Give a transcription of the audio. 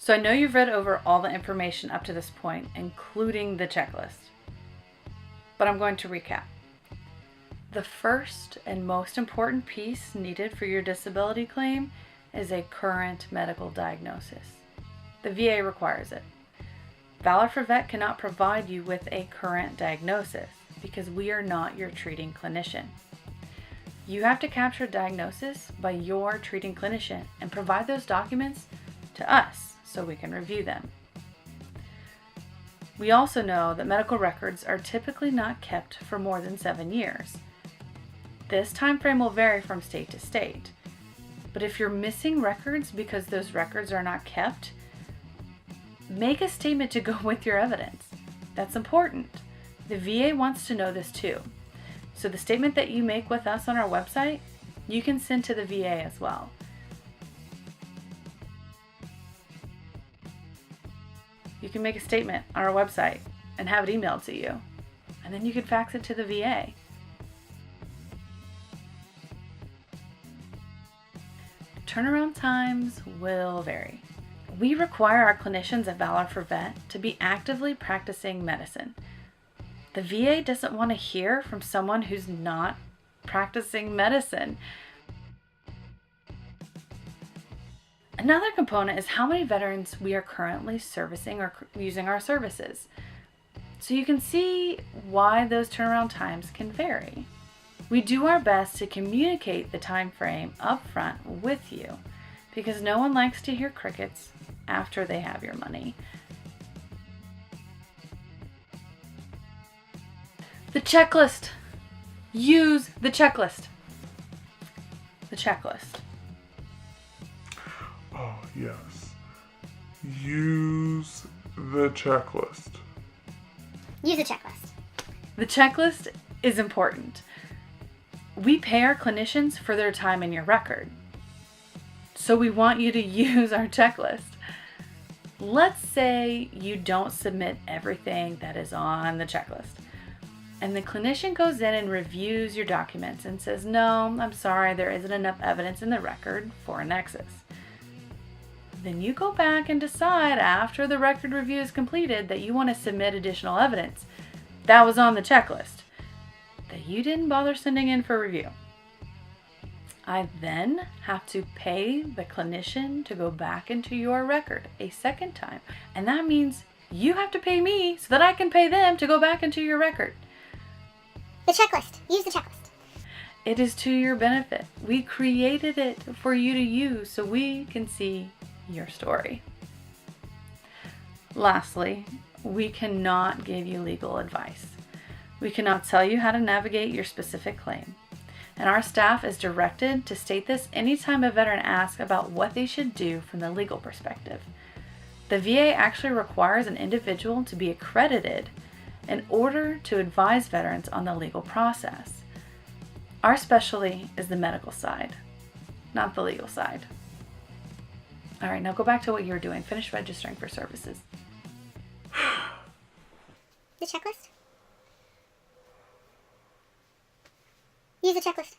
So I know you've read over all the information up to this point, including the checklist. But I'm going to recap. The first and most important piece needed for your disability claim is a current medical diagnosis. The VA requires it. Valor for Vet cannot provide you with a current diagnosis because we are not your treating clinician. You have to capture a diagnosis by your treating clinician and provide those documents to us so we can review them. We also know that medical records are typically not kept for more than 7 years. This time frame will vary from state to state, but if you're missing records because those records are not kept, make a statement to go with your evidence. That's important. The VA wants to know this too. So the statement that you make with us on our website, you can send to the VA as well. You can make a statement on our website and have it emailed to you, and then you can fax it to the VA. Turnaround times will vary. We require our clinicians at Valor for Vet to be actively practicing medicine. The VA doesn't want to hear from someone who's not practicing medicine. Another component is how many veterans we are currently servicing or using our services. So you can see why those turnaround times can vary. We do our best to communicate the time frame up front with you because no one likes to hear crickets after they have your money. The checklist. Use the checklist. The checklist. Oh, yes. Use the checklist. Use a checklist. The checklist is important. We pay our clinicians for their time in your record. So we want you to use our checklist. Let's say you don't submit everything that is on the checklist, and the clinician goes in and reviews your documents and says, no, I'm sorry, there isn't enough evidence in the record for a nexus. Then you go back and decide after the record review is completed that you want to submit additional evidence that was on the checklist that you didn't bother sending in for review. I then have to pay the clinician to go back into your record a second time. And that means you have to pay me so that I can pay them to go back into your record. The checklist. Use the checklist. It is to your benefit. We created it for you to use so we can see your story. Lastly, we cannot give you legal advice. We cannot tell you how to navigate your specific claim. And our staff is directed to state this anytime a veteran asks about what they should do from the legal perspective. The VA actually requires an individual to be accredited in order to advise veterans on the legal process. Our specialty is the medical side, not the legal side. All right, now go back to what you were doing. Finish registering for services. The checklist. Use the checklist.